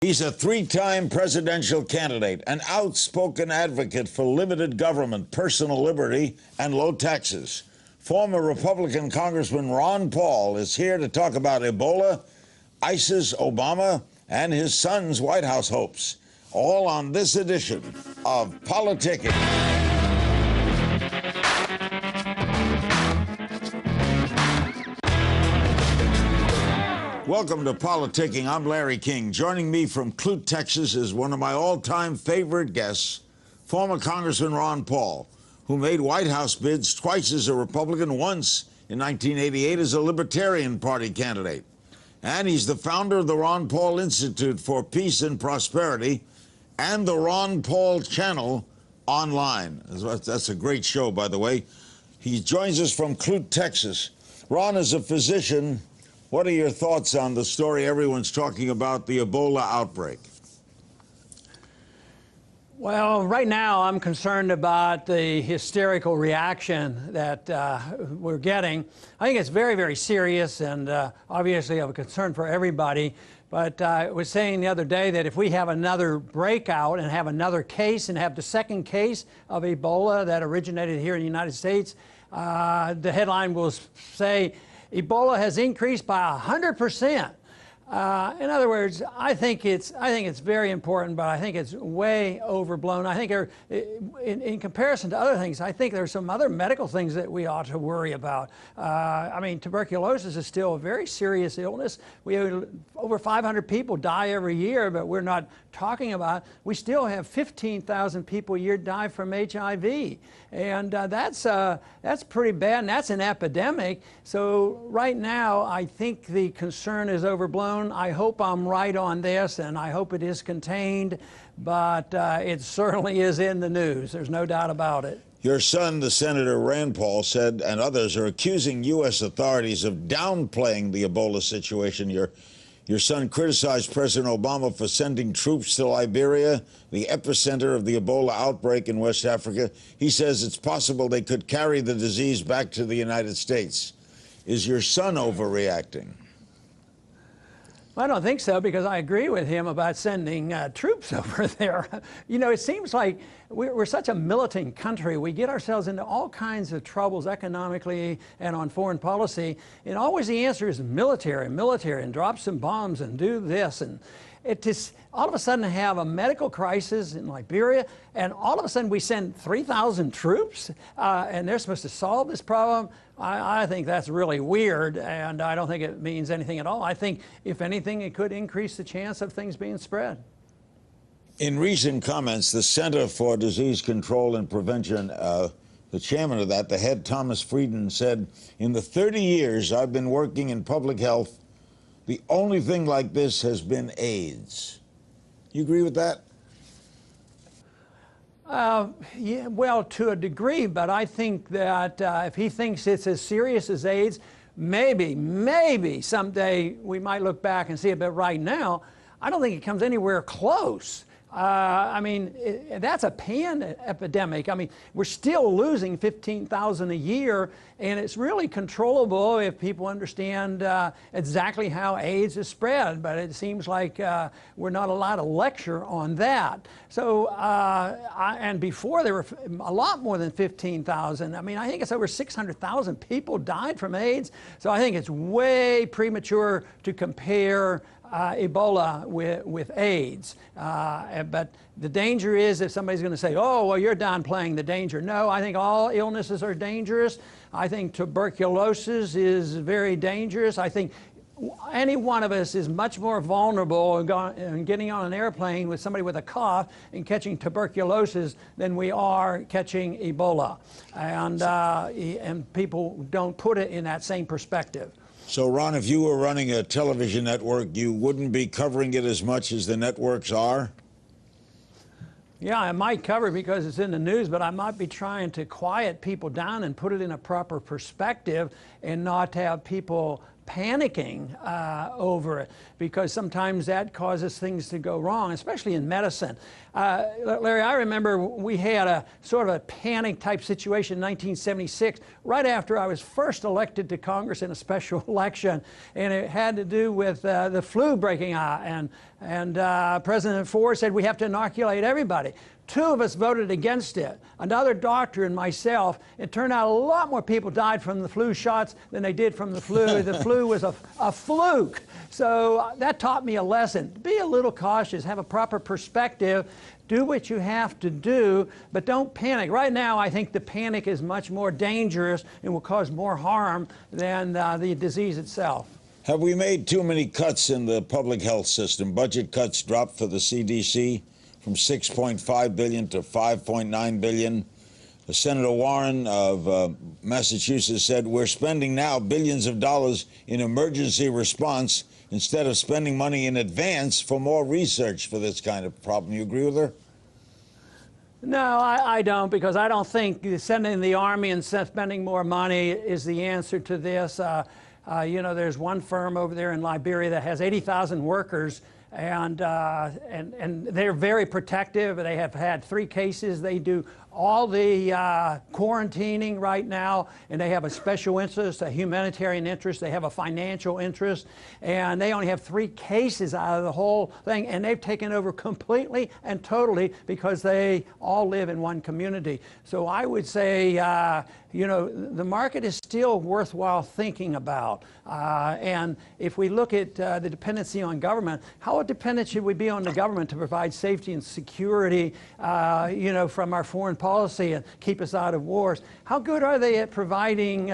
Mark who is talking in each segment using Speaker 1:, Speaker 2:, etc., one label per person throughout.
Speaker 1: He's a three-time presidential candidate, an outspoken advocate for limited government, personal liberty, and low taxes. Former Republican Congressman Ron Paul is here to talk about Ebola, ISIS, Obama, and his son's White House hopes. All on this edition of Politicking. Welcome to Politicking. I'm Larry King. Joining me from Clute, Texas is one of my all-time favorite guests, former Congressman Ron Paul, who made White House bids twice as a Republican, once in 1988 as a Libertarian Party candidate. And he's the founder of the Ron Paul Institute for Peace and Prosperity and the Ron Paul Channel online. That's a great show, by the way. He joins us from Clute, Texas. Ron is a physician. What are your thoughts on the story everyone's talking about, the Ebola outbreak?
Speaker 2: Well, right now I'm concerned about the hysterical reaction that we're getting. I think it's very, very serious and obviously of a concern for everybody. But I was saying the other day that if we have another breakout and have another case and have the second case of Ebola that originated here in the United States, the headline will say, Ebola has increased by 100%. In other words, I think it's very important, but I think it's way overblown. I think in comparison to other things, I think there's some other medical things that we ought to worry about. I mean, tuberculosis is still a very serious illness. Over 500 people die every year, but we're not talking about. We still have 15,000 people a year die from HIV, and that's pretty bad, and that's an epidemic. So right now, I think the concern is overblown. I hope I'm right on this, and I hope it is contained, but it certainly is in the news. There's no doubt about it.
Speaker 1: Your son, the Senator Rand Paul, said, and others are accusing U.S. authorities of downplaying the Ebola situation. Your son criticized President Obama for sending troops to Liberia, the epicenter of the Ebola outbreak in West Africa. He says it's possible they could carry the disease back to the United States. Is your son overreacting?
Speaker 2: I don't think so, because I agree with him about sending troops over there. You know, it seems like we're such a militant country. We get ourselves into all kinds of troubles economically and on foreign policy, and always the answer is military, and drop some bombs and do this. And it just all of a sudden have a medical crisis in Liberia, and all of a sudden we send 3,000 troops, and they're supposed to solve this problem. I think that's really weird, and I don't think it means anything at all. I think, if anything, it could increase the chance of things being spread.
Speaker 1: In recent comments, the Center for Disease Control and Prevention, the chairman of that, the head, Thomas Frieden, said, in the 30 years I've been working in public health, the only thing like this has been AIDS. You agree with that?
Speaker 2: Yeah, well, to a degree, but I think that if he thinks it's as serious as AIDS, maybe someday we might look back and see it, but right now, I don't think it comes anywhere close. I mean, that's a pan-epidemic. I mean, we're still losing 15,000 a year, and it's really controllable if people understand exactly how AIDS is spread, but it seems like we're not allowed to lecture on that. So, and before there were a lot more than 15,000. I mean, I think it's over 600,000 people died from AIDS, so I think it's way premature to compare Ebola with AIDS. But the danger is if somebody's going to say, oh, well, you're downplaying the danger. No, I think all illnesses are dangerous. I think tuberculosis is very dangerous. I think any one of us is much more vulnerable in getting on an airplane with somebody with a cough and catching tuberculosis than we are catching Ebola. And people don't put it in that same perspective.
Speaker 1: So, Ron, if you were running a television network, you wouldn't be covering it as much as the networks are?
Speaker 2: Yeah, I might cover it because it's in the news, but I might be trying to quiet people down and put it in a proper perspective and not have people panicking over it, because sometimes that causes things to go wrong, especially in medicine. Larry, I remember we had a sort of a panic type situation in 1976, right after I was first elected to Congress in a special election, and it had to do with the flu breaking out. And And President Ford said we have to inoculate everybody. Two of us voted against it. Another doctor and myself. It turned out a lot more people died from the flu shots than they did from the flu. The flu was a fluke. So that taught me a lesson. Be a little cautious, have a proper perspective, do what you have to do, but don't panic. Right now, I think the panic is much more dangerous and will cause more harm than the disease itself.
Speaker 1: Have we made too many cuts in the public health system? Budget cuts dropped for the CDC from $6.5 billion to $5.9 billion. Senator Warren of Massachusetts said, we're spending now billions of dollars in emergency response instead of spending money in advance for more research for this kind of problem. You agree with her?
Speaker 2: No, I don't, because I don't think sending the Army and spending more money is the answer to this. You know, there's one firm over there in Liberia that has 80,000 workers, and they're very protective. They have had 3 cases. They do all the quarantining right now, and they have a special interest, a humanitarian interest. They have a financial interest, and they only have 3 cases out of the whole thing, and they've taken over completely and totally because they all live in one community. So I would say, you know, the market is still worthwhile thinking about. And if we look at the dependency on government, how dependent should we be on the government to provide safety and security, you know, from our foreign policy and keep us out of wars? How good are they at providing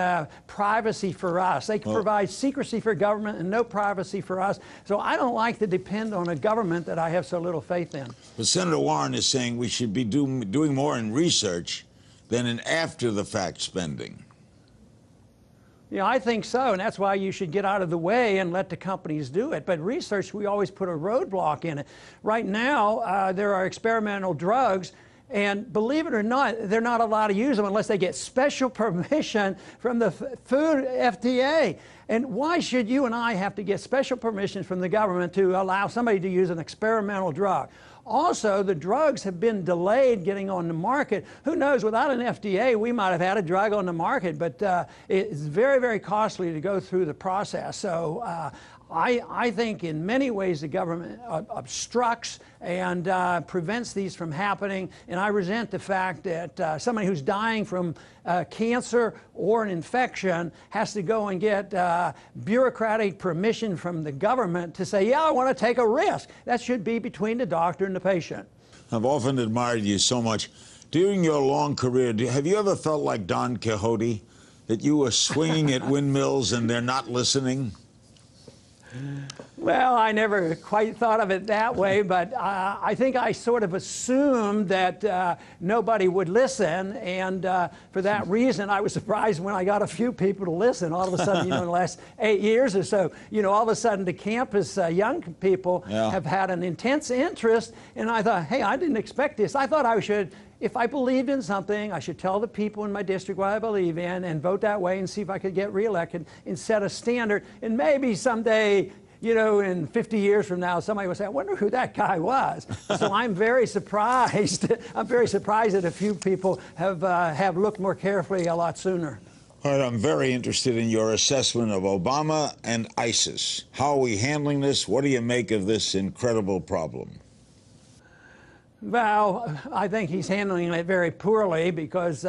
Speaker 2: privacy for us? They can provide secrecy for government and no privacy for us. So I don't like to depend on a government that I have so little faith in.
Speaker 1: But Senator Warren is saying we should be doing more in research than in after-the-fact spending.
Speaker 2: Yeah, I think so, and that's why you should get out of the way and let the companies do it. But research, we always put a roadblock in it. Right now, there are experimental drugs, and believe it or not, they're not allowed to use them unless they get special permission from the food FDA. And why should you and I have to get special permission from the government to allow somebody to use an experimental drug? Also, the drugs have been delayed getting on the market. Who knows, without an FDA, we might have had a drug on the market, but it's very, very costly to go through the process. So I think in many ways the government obstructs and prevents these from happening, and I resent the fact that somebody who's dying from cancer or an infection has to go and get bureaucratic permission from the government to say, yeah, I want to take a risk. That should be between the doctor and the patient.
Speaker 1: I've often admired you so much. During your long career, have you ever felt like Don Quixote, that you were swinging at windmills and they're not listening?
Speaker 2: Well, I never quite thought of it that way, but I think I sort of assumed that nobody would listen, and for that reason, I was surprised when I got a few people to listen. All of a sudden, you know, in the last 8 years or so, you know, all of a sudden the campus young people have had an intense interest, and I thought, hey, I didn't expect this. I thought I should, if I believed in something, I should tell the people in my district what I believe in and vote that way and see if I could get reelected and set a standard. And maybe someday, you know, in 50 years from now, somebody will say, I wonder who that guy was. So I'm very surprised. I'm very surprised that a few people have looked more carefully a lot sooner.
Speaker 1: All right, I'm very interested in your assessment of Obama and ISIS. How are we handling this? What do you make of this incredible problem?
Speaker 2: Well, I think he's handling it very poorly because,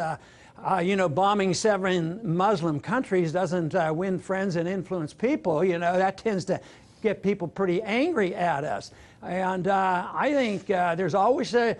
Speaker 2: you know, bombing 7 Muslim countries doesn't win friends and influence people. You know, that tends to get people pretty angry at us. And I think there's always the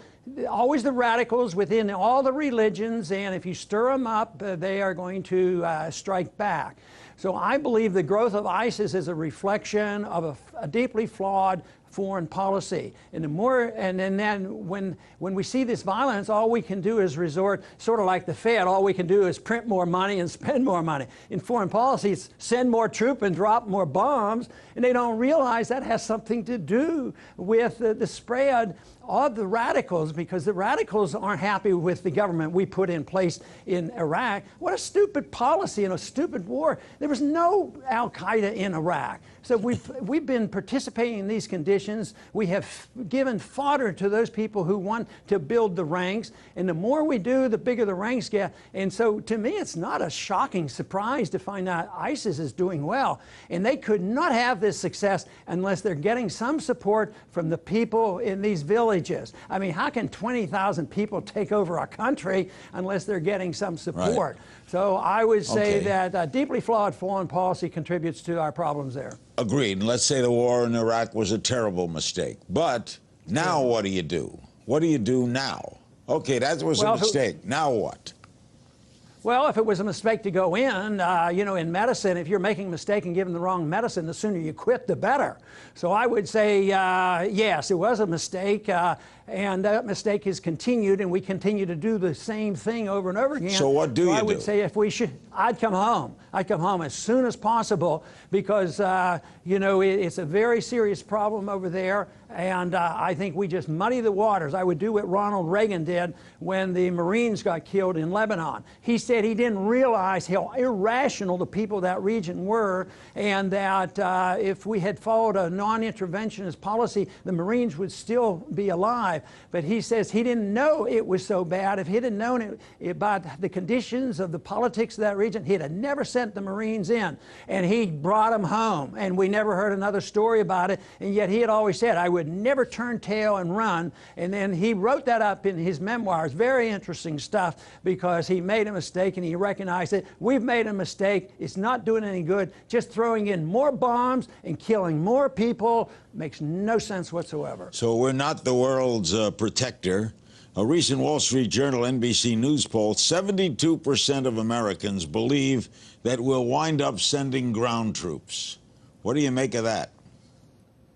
Speaker 2: radicals within all the religions, and if you stir them up, they are going to strike back. So I believe the growth of ISIS is a reflection of a deeply flawed foreign policy. And then when we see this violence, all we can do is resort, sort of like the Fed, all we can do is print more money and spend more money. In foreign policy, it's send more troops and drop more bombs, and they don't realize that has something to do with the spread of the radicals, because the radicals aren't happy with the government we put in place in Iraq. What a stupid policy and a stupid war. There was no Al-Qaeda in Iraq. So we've been participating in these conditions. We have given fodder to those people who want to build the ranks. And the more we do, the bigger the ranks get. And so to me, it's not a shocking surprise to find out ISIS is doing well. And they could not have this success unless they're getting some support from the people in these villages. I mean, how can 20,000 people take over a country unless they're getting some support? Right. So I would say that deeply flawed foreign policy contributes to our problems there.
Speaker 1: Agreed. And let's say the war in Iraq was a terrible mistake. But now what do you do? What do you do now? Okay, that was a mistake. Now what?
Speaker 2: Well, if it was a mistake to go in, you know, in medicine, if you're making a mistake and giving the wrong medicine, the sooner you quit, the better. So I would say, yes, it was a mistake, and that mistake has continued, and we continue to do the same thing over and over again.
Speaker 1: So what do you do?
Speaker 2: I would say if we should, I'd come home. I'd come home as soon as possible because, you know, it's a very serious problem over there, and I think we just muddy the waters. I would do what Ronald Reagan did when the Marines got killed in Lebanon. He said he didn't realize how irrational the people of that region were, and that if we had followed a non-interventionist policy, the Marines would still be alive. But he says he didn't know it was so bad. If he'd have known about the conditions of the politics of that region, he'd have never sent the Marines in. And he brought them home, and we never heard another story about it. And yet he had always said, I would never turn tail and run. And then he wrote that up in his memoirs. Very interesting stuff, because he made a mistake and he recognized it. We've made a mistake. It's not doing any good. Just throwing in more bombs and killing more people makes no sense whatsoever.
Speaker 1: So we're not the world's protector. A recent Wall Street Journal NBC News poll, 72% of Americans believe that we'll wind up sending ground troops. What do you make of that?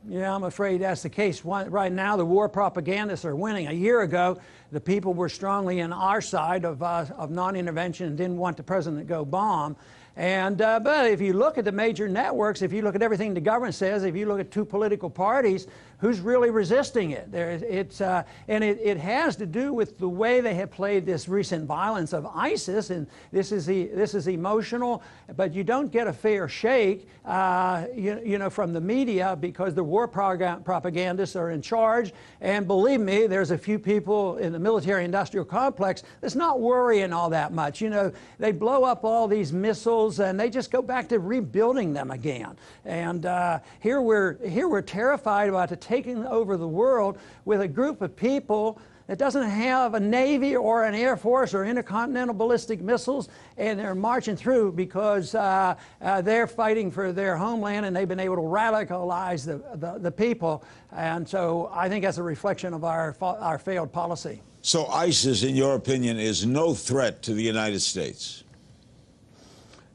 Speaker 2: Yeah, I'm afraid that's the case. Right now, the war propagandists are winning. A year ago, the people were strongly on our side of non-intervention and didn't want the president to go bomb. And but if you look at the major networks, if you look at everything the government says, if you look at two political parties, who's really resisting it? And it has to do with the way they have played this recent violence of ISIS, and this is emotional, but you don't get a fair shake, you know, from the media, because the war propagandists are in charge. And believe me, there's a few people in the military-industrial complex that's not worrying all that much. You know, they blow up all these missiles and they just go back to rebuilding them again. And here we're terrified about taking over the world with a group of people that doesn't have a Navy or an Air Force or intercontinental ballistic missiles, and they're marching through because they're fighting for their homeland, and they've been able to radicalize the people. And so I think that's a reflection of our failed policy.
Speaker 1: So ISIS, in your opinion, is no threat to the United States?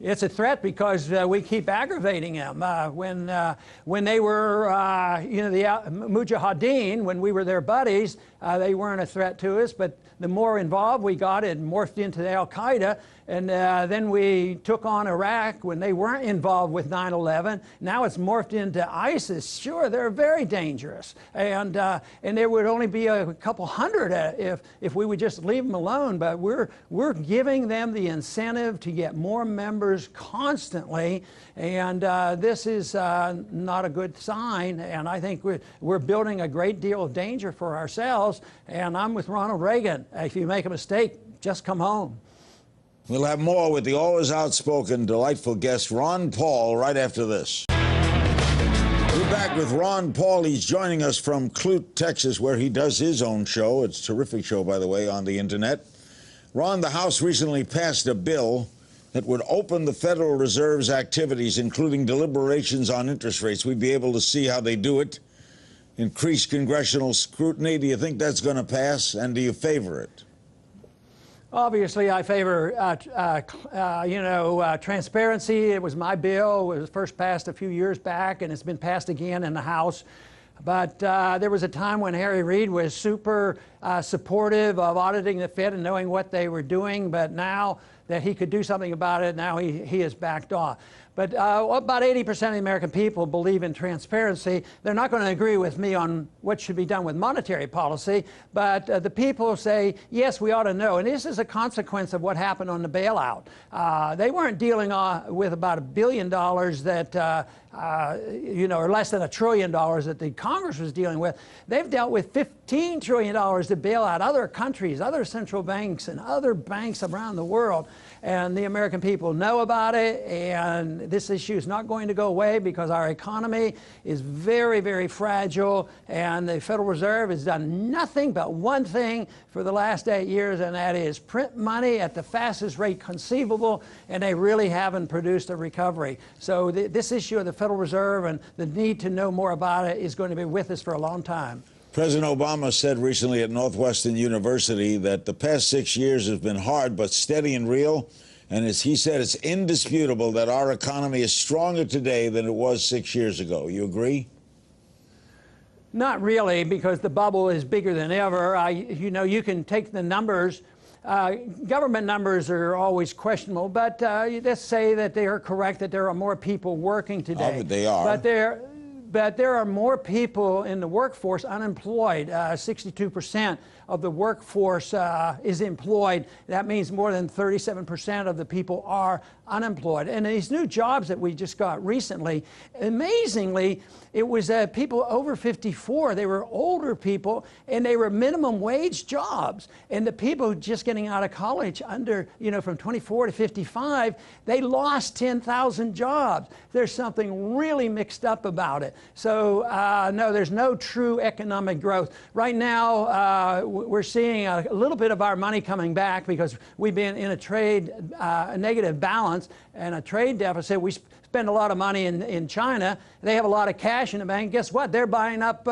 Speaker 2: It's a threat because we keep aggravating them. When they were, you know, the Mujahideen, when we were their buddies, they weren't a threat to us. But the more involved we got, it morphed into Al-Qaeda. And then we took on Iraq when they weren't involved with 9/11. Now it's morphed into ISIS. Sure, they're very dangerous. And there would only be a couple hundred if we would just leave them alone. But we're giving them the incentive to get more members constantly. And this is not a good sign. And I think we're building a great deal of danger for ourselves. And I'm with Ronald Reagan. If you make a mistake, just come home.
Speaker 1: We'll have more with the always outspoken, delightful guest, Ron Paul, right after this. We're back with Ron Paul. He's joining us from Clute, Texas, where he does his own show. It's a terrific show, by the way, on the Internet. Ron, the House recently passed a bill that would open the Federal Reserve's activities, including deliberations on interest rates. We'd be able to see how they do it, increase congressional scrutiny. Do you think that's going to pass, and do you favor it?
Speaker 2: Obviously, I favor, transparency. It was my bill. It was first passed a few years back, and it's been passed again in the House. But there was a time when Harry Reid was super supportive of auditing the Fed and knowing what they were doing, but now that he could do something about it, now he has backed off. But about 80% of the American people believe in transparency. They're not going to agree with me on what should be done with monetary policy, but the people say, yes, we ought to know. And this is a consequence of what happened on the bailout. They weren't dealing with about $1 billion that, or less than $1 trillion that the Congress was dealing with. They've dealt with $15 trillion to bail out other countries, other central banks, and other banks around the world. And the American people know about it, and this issue is not going to go away because our economy is very, very fragile, and the Federal Reserve has done nothing but one thing for the last 8 years, and that is print money at the fastest rate conceivable, and they really haven't produced a recovery. So this issue of the Federal Reserve and the need to know more about it is going to be with us for a long time.
Speaker 1: President Obama said recently at Northwestern University that the past 6 years has been hard but steady and real. And as he said, it's indisputable that our economy is stronger today than it was 6 years ago. You agree?
Speaker 2: Not really, because the bubble is bigger than ever. You can take the numbers. Government numbers are always questionable, but let's say that they are correct, that there are more people working today.
Speaker 1: They are.
Speaker 2: But there are more people in the workforce unemployed. 62% of the workforce is employed. That means more than 37% of the people are unemployed. And these new jobs that we just got recently, amazingly, it was people over 54. They were older people, and they were minimum wage jobs. And the people just getting out of college from 24 to 55, they lost 10,000 jobs. There's something really mixed up about it. So, no, there's no true economic growth. Right now, we're seeing a little bit of our money coming back because we've been in a negative balance and a trade deficit. We spend a lot of money in China. They have a lot of cash in the bank. Guess what? They're buying up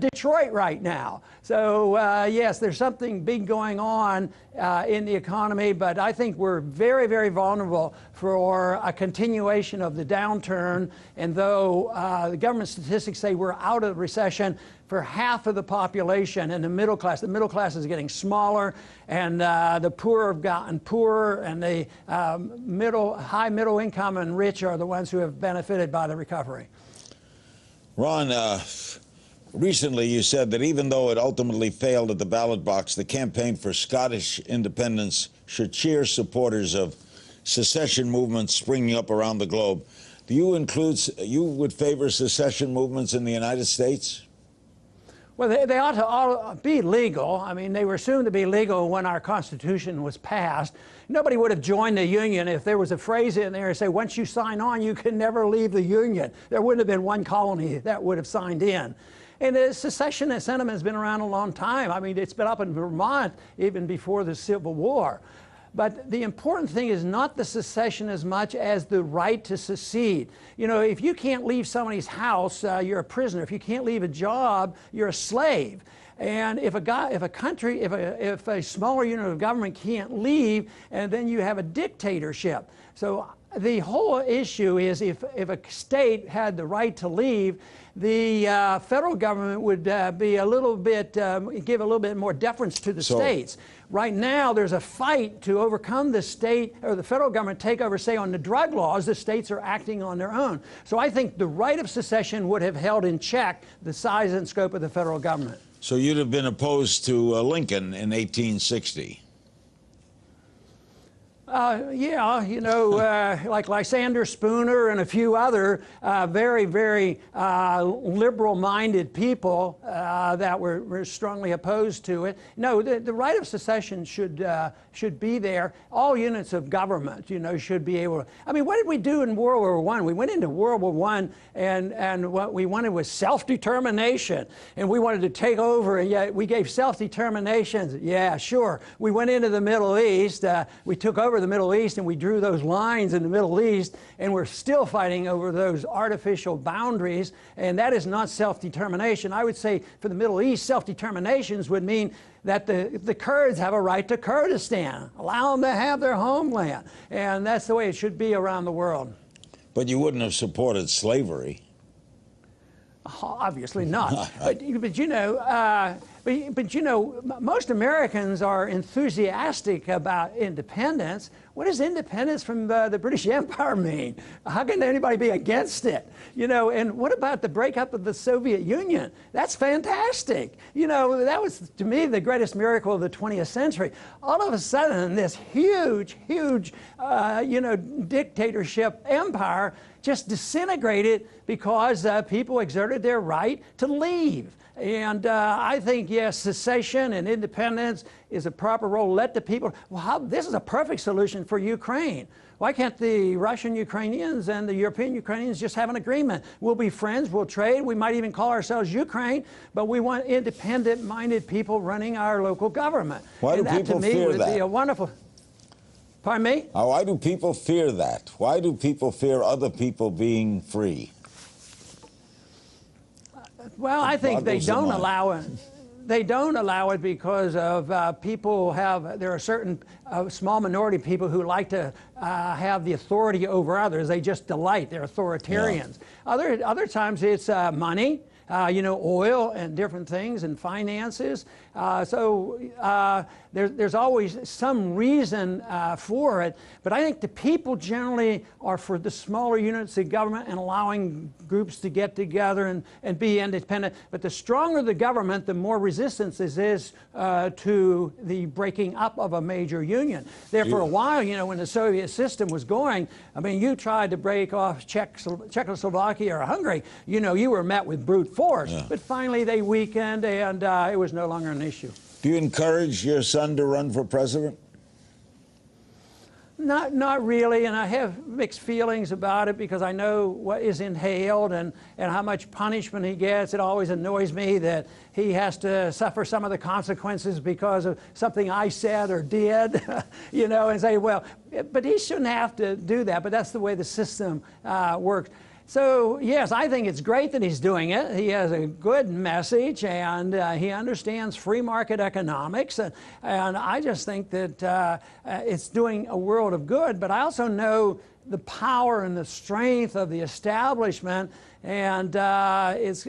Speaker 2: Detroit right now. So, yes, there's something big going on in the economy, but I think we're very, very vulnerable for a continuation of the downturn. And though the government statistics say we're out of the for half of the population and the middle class is getting smaller, and the poor have gotten poorer, and the high middle income and rich are the ones who have benefited by the recovery.
Speaker 1: Ron, recently you said that even though it ultimately failed at the ballot box, the campaign for Scottish independence should cheer supporters of secession movements springing up around the globe. Do you would favor secession movements in the United States?
Speaker 2: Well, they ought to all be legal. I mean, they were soon to be legal when our Constitution was passed. Nobody would have joined the Union if there was a phrase in there that say, once you sign on, you can never leave the Union. There wouldn't have been one colony that would have signed in. And the secessionist sentiment has been around a long time. I mean, it's been up in Vermont even before the Civil War. But the important thing is not the secession as much as the right to secede. You know, if you can't leave somebody's house, you're a prisoner. If you can't leave a job, you're a slave. And if a smaller unit of government can't leave, and then you have a dictatorship. So the whole issue is if a state had the right to leave, the federal government would be a little bit, give a little bit more deference to the states. Right now, there's a fight to overcome the state or the federal government takeover, say, on the drug laws. The states are acting on their own. So I think the right of secession would have held in check the size and scope of the federal government.
Speaker 1: So you'd have been opposed to Lincoln in 1860?
Speaker 2: Yeah, you know, like Lysander Spooner and a few other very, very liberal-minded people that were strongly opposed to it. No, the right of secession should be there. All units of government, you know, should be able to. I mean, what did we do in World War I? We went into World War I, and what we wanted was self-determination, and we wanted to take over, and yet we gave self-determinations. Yeah, sure. We went into the Middle East. We took over the Middle East, and we drew those lines in the Middle East, and we're still fighting over those artificial boundaries, and that is not self-determination. I would say for the Middle East, self-determinations would mean that the Kurds have a right to Kurdistan. Allow them to have their homeland, and that's the way it should be around the world.
Speaker 1: But you wouldn't have supported slavery.
Speaker 2: Obviously not. But you know, But you know, most Americans are enthusiastic about independence. What does independence from the British Empire mean? How can anybody be against it? You know, and what about the breakup of the Soviet Union? That's fantastic. You know, that was, to me, the greatest miracle of the 20th century. All of a sudden, this huge, huge, you know, dictatorship empire just disintegrated because people exerted their right to leave. And I think, yes, secession and independence is a proper role. Let the people, well, this is a perfect solution for Ukraine. Why can't the Russian Ukrainians and the European Ukrainians just have an agreement? We'll be friends, we'll trade, we might even call ourselves Ukraine, but we want independent-minded people running our local government.
Speaker 1: Why do people fear that?
Speaker 2: Be a wonderful. Pardon me?
Speaker 1: Why do people fear that? Why do people fear other people being free?
Speaker 2: Well, I think they don't allow it. They don't allow it because of people have, there are certain small minority people who like to have the authority over others. They just delight. They're authoritarians. Yeah. Other times it's money. You know, oil and different things and finances. There's always some reason for it. But I think the people generally are for the smaller units of government and allowing groups to get together and be independent. But the stronger the government, the more resistance there is to the breaking up of a major union. There for a while, you know, when the Soviet system was going, I mean, you tried to break off Czechoslovakia or Hungary, you know, you were met with brute force. Yeah. But finally they weakened and it was no longer an issue.
Speaker 1: Do you encourage your son to run for president?
Speaker 2: Not really, and I have mixed feelings about it because I know what is entailed and how much punishment he gets. It always annoys me that he has to suffer some of the consequences because of something I said or did, you know, and say, well, but he shouldn't have to do that, but that's the way the system works. So, yes, I think it's great that he's doing it. He has a good message, and he understands free market economics, and I just think that it's doing a world of good. But I also know the power and the strength of the establishment, and it's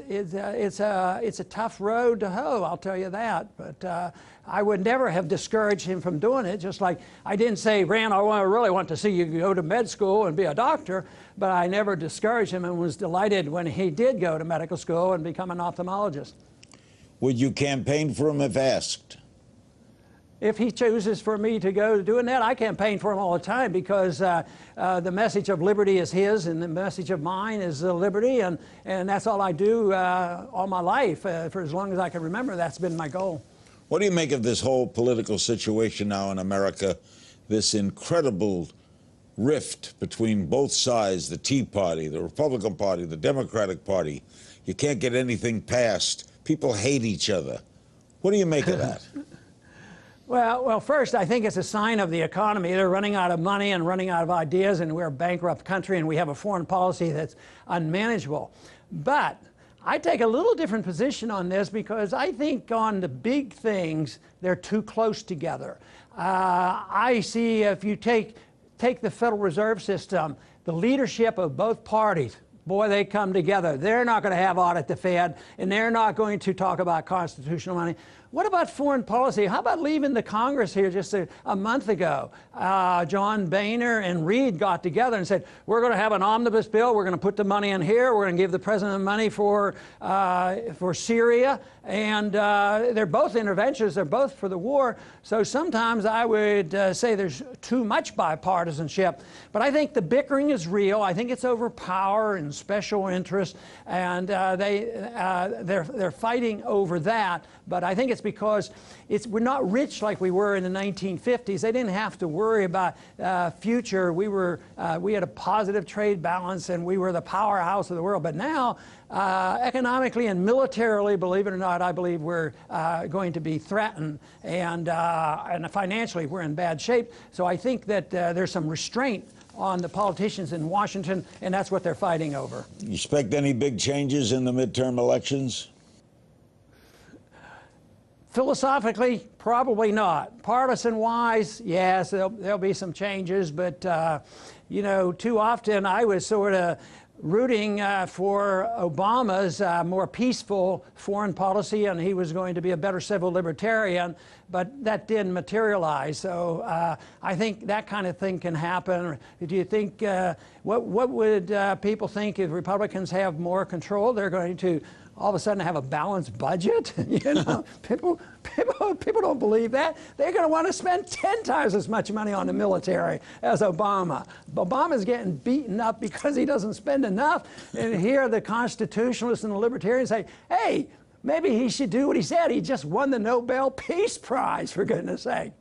Speaker 2: a tough road to hoe, I'll tell you that. But I would never have discouraged him from doing it, just like I didn't say, Rand, I really want to see you go to med school and be a doctor, but I never discouraged him and was delighted when he did go to medical school and become an ophthalmologist.
Speaker 1: Would you campaign for him if asked?
Speaker 2: If he chooses for me to go doing that, I campaign for him all the time because the message of liberty is his and the message of mine is liberty, and that's all I do all my life. For as long as I can remember, that's been my goal.
Speaker 1: What do you make of this whole political situation now in America, this incredible rift between both sides, the Tea Party, the Republican Party, the Democratic Party? You can't get anything passed. People hate each other. What do you make of that?
Speaker 2: Well, first, I think it's a sign of the economy. They're running out of money and running out of ideas, and we're a bankrupt country, and we have a foreign policy that's unmanageable. But I take a little different position on this because I think on the big things, they're too close together. I see if you take the Federal Reserve System, the leadership of both parties, boy, they come together. They're not going to have audit the Fed, and they're not going to talk about constitutional money. What about foreign policy? How about leaving the Congress here just a month ago? John Boehner and Reid got together and said, we're going to have an omnibus bill. We're going to put the money in here. We're going to give the president money for Syria. And they're both interventions. They're both for the war. So sometimes I would say there's too much bipartisanship. But I think the bickering is real. I think it's over power and special interest. And they're fighting over that. But I think it's because we're not rich like we were in the 1950s. They didn't have to worry about future. We had a positive trade balance, and we were the powerhouse of the world. But now, economically and militarily, believe it or not, I believe we're going to be threatened, and financially we're in bad shape. So I think that there's some restraint on the politicians in Washington, and that's what they're fighting over.
Speaker 1: You expect any big changes in the midterm elections?
Speaker 2: Philosophically, probably not. Partisan-wise, yes, there'll be some changes, but you know, too often I was sort of rooting for Obama's more peaceful foreign policy, and he was going to be a better civil libertarian, but that didn't materialize. So I think that kind of thing can happen. Do you think, what would people think if Republicans have more control? They're going to all of a sudden have a balanced budget? You know, people don't believe that. They're going to want to spend 10 times as much money on the military as Obama. Obama's getting beaten up because he doesn't spend enough. And here the constitutionalists and the libertarians say, hey, maybe he should do what he said. He just won the Nobel Peace Prize, for goodness sake.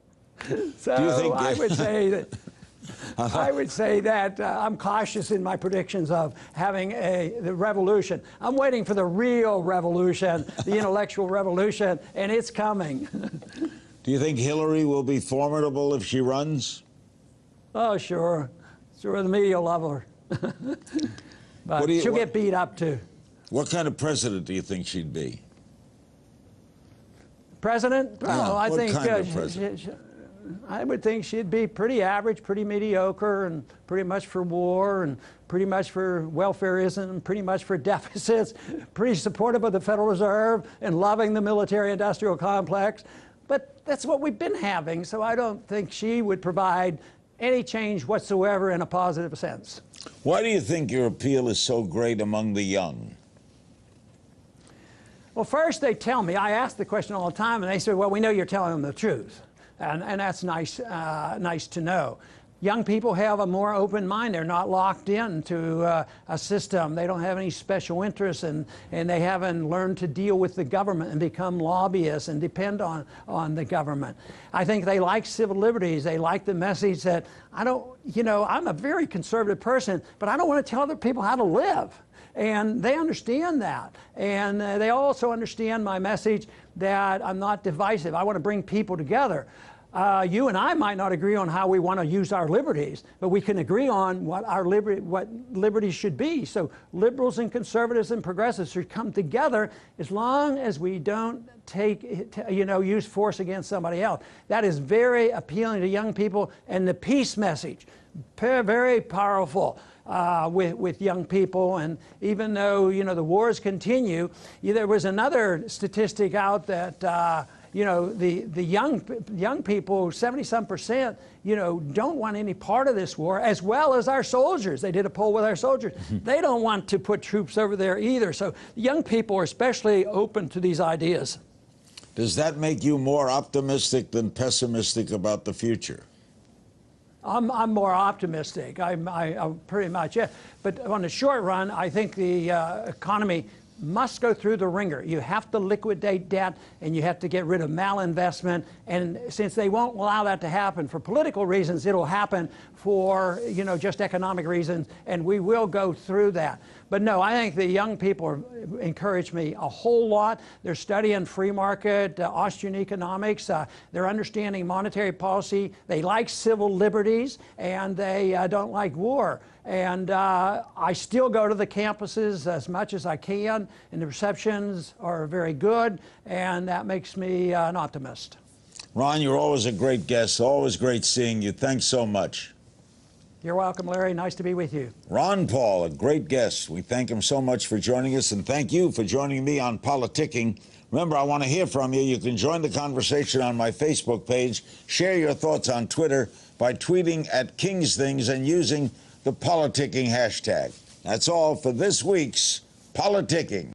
Speaker 2: So
Speaker 1: do you think
Speaker 2: I would say that I'm cautious in my predictions of having the revolution. I'm waiting for the real revolution, the intellectual revolution, and it's coming.
Speaker 1: Do you think Hillary will be formidable if she runs?
Speaker 2: Oh, sure. Sure, the media will love her. But she'll get beat up, too.
Speaker 1: What kind of president do you think she'd be?
Speaker 2: President?
Speaker 1: Yeah,
Speaker 2: I think
Speaker 1: kind of president?
Speaker 2: I would think she'd be pretty average, pretty mediocre, and pretty much for war, and pretty much for welfareism, and pretty much for deficits, pretty supportive of the Federal Reserve, and loving the military-industrial complex. But that's what we've been having, so I don't think she would provide any change whatsoever in a positive sense.
Speaker 1: Why do you think your appeal is so great among the young?
Speaker 2: Well, first they tell me, I ask the question all the time, and they say, well, we know you're telling them the truth. And that's nice, nice to know. Young people have a more open mind. They're not locked into a system. They don't have any special interests, and they haven't learned to deal with the government and become lobbyists and depend on the government. I think they like civil liberties. They like the message that I'm a very conservative person, but I don't want to tell other people how to live. And they understand that. And they also understand my message that I'm not divisive. I want to bring people together. You and I might not agree on how we want to use our liberties, but we can agree on what liberties should be. So liberals and conservatives and progressives should come together as long as we don't use force against somebody else. That is very appealing to young people, and the peace message, very powerful. With young people, and even though the wars continue, there was another statistic out that the young people, 70-some%, don't want any part of this war, as well as our soldiers. They did a poll with our soldiers. They don't want to put troops over there either. So young people are especially open to these ideas.
Speaker 1: Does that make you more optimistic than pessimistic about the future?
Speaker 2: I'm more optimistic. I'm pretty much, yeah. But on the short run, I think the economy must go through the ringer. You have to liquidate debt, and you have to get rid of malinvestment. And since they won't allow that to happen for political reasons, it'll happen for just economic reasons, and we will go through that. But no, I think the young people encourage me a whole lot. They're studying free market, Austrian economics. They're understanding monetary policy. They like civil liberties, and they don't like war. And I still go to the campuses as much as I can, and the receptions are very good, and that makes me an optimist.
Speaker 1: Ron, you're always a great guest. Always great seeing you. Thanks so much.
Speaker 2: You're welcome, Larry. Nice to be with you.
Speaker 1: Ron Paul, a great guest. We thank him so much for joining us, and thank you for joining me on Politicking. Remember, I want to hear from you. You can join the conversation on my Facebook page. Share your thoughts on Twitter by tweeting at King's Things and using the Politicking hashtag. That's all for this week's Politicking.